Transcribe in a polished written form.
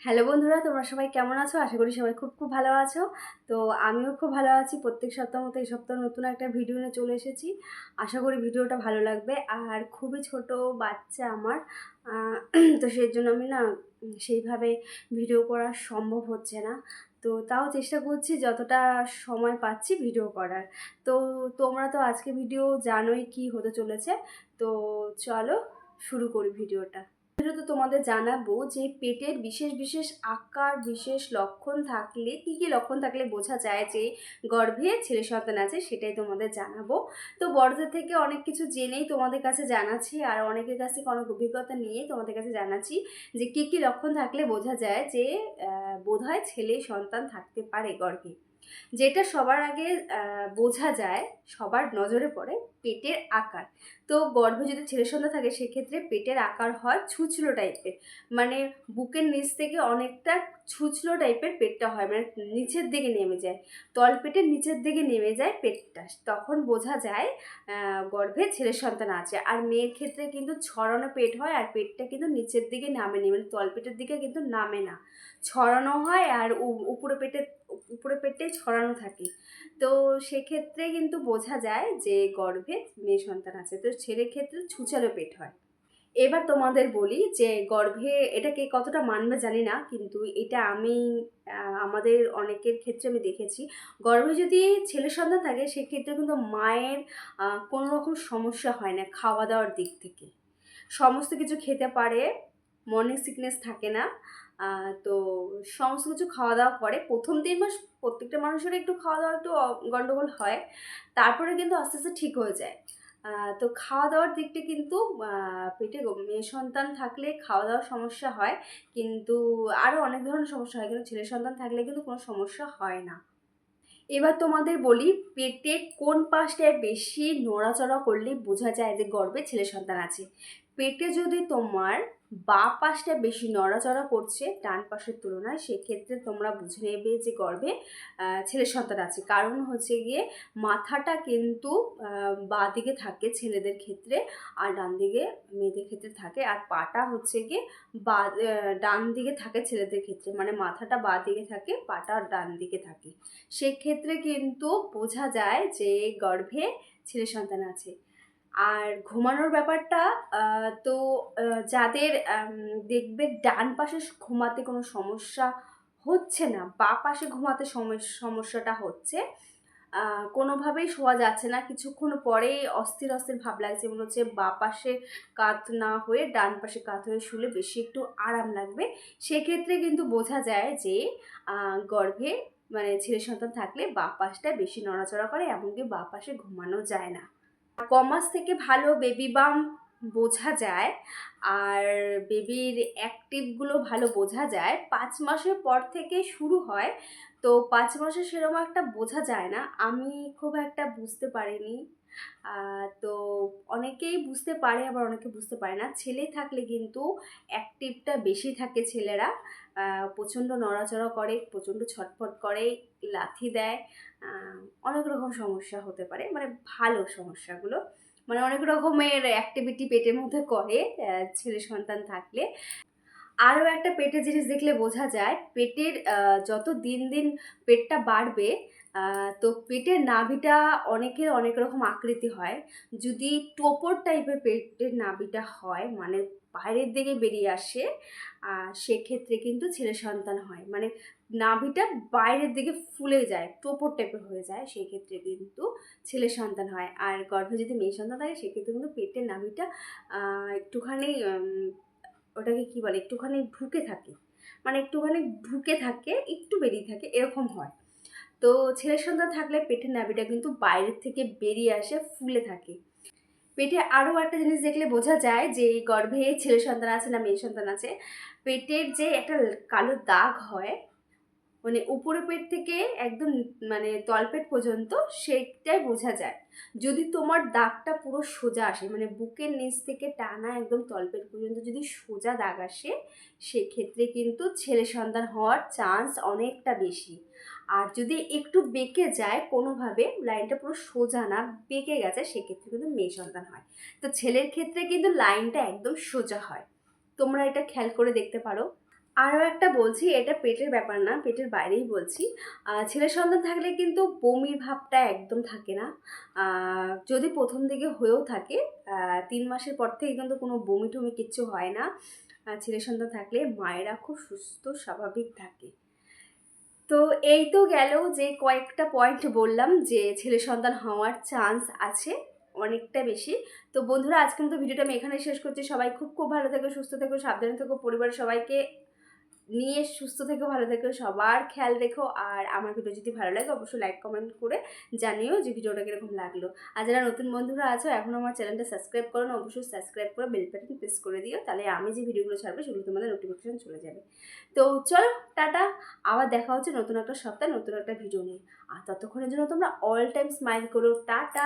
Hello বন্ধুরা, তোমরা সবাই কেমন আছো? আশা করি সবাই খুব খুব ভালো আছো। তো আমিও খুব ভালো আছি। প্রত্যেক সপ্তাহ মতো এই সপ্তাহ নতুন একটা ভিডিও নিয়ে চলে এসেছি। আশা করি ভিডিওটা ভালো লাগবে। আর খুবই ছোট বাচ্চা আমার, তো সেই জন্য আমি না সেইভাবে ভিডিও করা সম্ভব হচ্ছে না। তো তাও চেষ্টা করছি যতটা সময় পাচ্ছি ভিডিও করার। তো তোমরা তো আজকে ভিডিও জানোই কি হতে চলেছে। তো চলো শুরু করি ভিডিওটা। তো তোমাদের জানাবো যে পেটের বিশেষ বিশেষ আকার, বিশেষ লক্ষণ থাকলে কী কী লক্ষণ থাকলে বোঝা যায় যে গর্ভে ছেলে সন্তান আছে, সেটাই তোমাদের জানাবো। তো বড়দের থেকে অনেক কিছু জেনেই তোমাদের কাছে জানাচ্ছি, আর অনেকের কাছ থেকে অনেক অভিজ্ঞতা নিয়েই তোমাদের কাছে জানাচ্ছি যে কী কী লক্ষণ থাকলে বোঝা যায় যে বোধহয় ছেলে সন্তান থাকতে পারে গর্ভে। যেটা সবার আগে বোঝা যায়, সবার নজরে পড়ে পেটের আকার। তো গর্ভে যদি ছেলে সন্তান থাকে সেক্ষেত্রে পেটের আকার হয় ছুঁচলো টাইপের, মানে বুকের নিচ থেকে অনেকটা ছুঁচলো টাইপের পেটটা হয়, মানে নিচের দিকে নেমে যায়, তলপেটের নিচের দিকে নেমে যায় পেটটা, তখন বোঝা যায় গর্ভে ছেলে সন্তান আছে। আর মেয়ের ক্ষেত্রে কিন্তু ছড়ানো পেট হয়, আর পেটটা কিন্তু নিচের দিকে নামেনি, মানে তলপেটের দিকে কিন্তু নামে না, ছড়ানো হয়, আর উপরে পেটে ছড়ানো থাকে। তো সেক্ষেত্রে কিন্তু বোঝা যায় যে গর্ভে মেয়ে সন্তান আছে। তো ছেলের ক্ষেত্রে ছুঁচালো পেট হয়। এবার তোমাদের বলি যে গর্ভে এটাকে কতটা মানবে জানি না, কিন্তু এটা আমি আমাদের অনেকের ক্ষেত্রে আমি দেখেছি, গর্ভে যদি ছেলে সন্তান থাকে সেক্ষেত্রে কিন্তু মায়ের কোনো রকম সমস্যা হয় না খাওয়া দাওয়ার দিক থেকে, সমস্ত কিছু খেতে পারে, মর্নিং সিকনেস থাকে না। তো সমস্ত কিছু খাওয়া দাওয়া করে। প্রথম 3 মাস প্রত্যেকটা মানুষের একটু খাওয়া দাওয়া একটু গণ্ডগোল হয়, তারপরে কিন্তু আস্তে আস্তে ঠিক হয়ে যায়। তো খাওয়া দাওয়ার দিকটা কিন্তু পেটে মেয়ে সন্তান থাকলে খাওয়া দাওয়ার সমস্যা হয়, কিন্তু আরও অনেক ধরনের সমস্যা হয়, কিন্তু ছেলে সন্তান থাকলে কিন্তু কোনো সমস্যা হয় না। এবার তোমাদের বলি পেটে কোন পাশটায় বেশি নড়াচড়া করলে বোঝা যায় যে গর্ভে ছেলে সন্তান আছে। পেটে যদি তোমার বাঁ পাশটা বেশি নড়াচড়া করছে ডান পাশের তুলনায়, সেক্ষেত্রে তোমরা বুঝে নেবে যে গর্ভে ছেলে সন্তান আছে। কারণ হচ্ছে গিয়ে মাথাটা কিন্তু বাঁ দিকে থাকে ছেলেদের ক্ষেত্রে, আর ডান দিকে মেয়েদের ক্ষেত্রে থাকে, আর পাটা হচ্ছে গিয়ে ডান দিকে থাকে ছেলেদের ক্ষেত্রে, মানে মাথাটা বাঁ দিকে থাকে, পাটা ডান দিকে থাকে। সেক্ষেত্রে কিন্তু বোঝা যায় যে গর্ভে ছেলে সন্তান আছে। আর ঘুমানোর ব্যাপারটা, তো যাদের দেখবে ডান পাশে ঘুমাতে কোনো সমস্যা হচ্ছে না, বাঁ পাশে ঘুমাতে সমস্যাটা হচ্ছে, কোনোভাবেই শোয়া যাচ্ছে না, কিছুক্ষণ পরেই অস্থির অস্থির ভাব লাগছে, মনে হচ্ছে বাঁ পাশে কাত না হয়ে ডান পাশে কাত হয়ে শুলে বেশি একটু আরাম লাগবে, সেক্ষেত্রে কিন্তু বোঝা যায় যে গর্ভে মানে ছেলে সন্তান থাকলে বাঁ পাশটা বেশি নড়াচড়া করে, এমনকি বাঁ পাশে ঘুমানো যায় না। কমাস থেকে ভালো বেবি বাম বোঝা যায়, আর বেবির অ্যাক্টিভগুলো ভালো বোঝা যায় 5 মাসের পর থেকে শুরু হয়। তো 5 মাসে সেরকম একটা বোঝা যায় না, আমি খুব একটা বুঝতে পারিনি। তো অনেকেই বুঝতে পারে, আবার অনেকে বুঝতে পারে না। ছেলে থাকলে কিন্তু অ্যাক্টিভটা বেশি থাকে ছেলেরা, প্রচণ্ড নড়াচড়া করে, প্রচণ্ড ছটফট করে, লাথি দেয়, অনেক রকম সমস্যা হতে পারে, মানে ভালো সমস্যাগুলো, মানে অনেক রকমের অ্যাক্টিভিটি পেটের মধ্যে করে ছেলে সন্তান থাকলে। আরও একটা পেটের জিনিস দেখলে বোঝা যায়, পেটের যত দিন দিন পেটটা বাড়বে, তো পেটের নাভিটা অনেকের অনেক রকম আকৃতি হয়। যদি টোপর টাইপের পেটের নাভিটা হয়, মানে বাইরের দিকে বেরিয়ে আসে, সেক্ষেত্রে কিন্তু ছেলে সন্তান হয়, মানে নাভিটা বাইরের দিকে ফুলে যায়, টোপর টাইপের হয়ে যায়, সেক্ষেত্রে কিন্তু ছেলে সন্তান হয়। আর গর্ভে যদি মেয়ে সন্তান থাকে সেক্ষেত্রে কিন্তু পেটের নাভিটা একটুখানি ওটাকে কী বলে, একটুখানি ঢুকে থাকে, মানে একটুখানি ঢুকে থাকে, একটু বেরিয়ে থাকে, এরকম হয়। তো ছেলে সন্তান থাকলে পেটের নাভিটা কিন্তু বাইরের থেকে বেরিয়ে আসে, ফুলে থাকে। পেটে আরও একটা জিনিস দেখলে বোঝা যায় যে গর্ভে ছেলে সন্তান আছে না মেয়ে সন্তান আছে, পেটের যে একটা কালো দাগ হয়, মানে উপরে পেট থেকে একদম মানে তলপেট পর্যন্ত, সেইটাই বোঝা যায়। যদি তোমার দাগটা পুরো সোজা আসে, মানে বুকের নিচ থেকে টানা একদম তলপেট পর্যন্ত যদি সোজা দাগ আসে, সেক্ষেত্রে কিন্তু ছেলে সন্তান হওয়ার চান্স অনেকটা বেশি। আর যদি একটু বেঁকে যায় কোনোভাবে, লাইনটা পুরো সোজা না, বেঁকে গেছে, সেক্ষেত্রে কিন্তু মেয়ে সন্তান হয়। তো ছেলের ক্ষেত্রে কিন্তু লাইনটা একদম সোজা হয়, তোমরা এটা খেয়াল করে দেখতে পারো। আরও একটা বলছি, এটা পেটের ব্যাপার না, পেটের বাইরেই বলছি। ছেলে সন্তান থাকলে কিন্তু বমির ভাবটা একদম থাকে না। যদি প্রথম দিকে হয়েও থাকে, ৩ মাসের পর থেকে কিন্তু কোনো বমি টমি কিচ্ছু হয় না। ছেলে সন্তান থাকলে মায়েরা খুব সুস্থ স্বাভাবিক থাকে। তো এই তো গেল যে কয়েকটা পয়েন্ট বললাম যে ছেলে সন্তান হওয়ার চান্স আছে অনেকটা বেশি। তো বন্ধুরা, আজকের মতো ভিডিওটা আমি এখানে শেষ করছি। সবাই খুব খুব ভালো থেকো, সুস্থ থেকো, সাবধানে থেকো, পরিবারের সবাইকে নিয়ে সুস্থ থেকো, ভালো থেকো, সবার খেয়াল রেখো। আর আমার ভিডিও যদি ভালো লাগে অবশ্যই লাইক কমেন্ট করে জানিও যে ভিডিওটা কীরকম লাগলো। আর যারা নতুন বন্ধুরা আছো এখনও আমার চ্যানেলটা সাবস্ক্রাইব করো না, অবশ্যই সাবস্ক্রাইব করে বেল বাটন প্রেস করে দিও, তাহলে আমি যে ভিডিওগুলো ছাড়বো সেগুলো তোমাদের নোটিফিকেশন চলে যাবে। তো চলো, টাটা। আবার দেখা হচ্ছে নতুন একটা সপ্তাহে নতুন একটা ভিডিও নিয়ে। আর ততক্ষণের জন্য তোমরা অল টাইম স্মাইল করো। টাটা।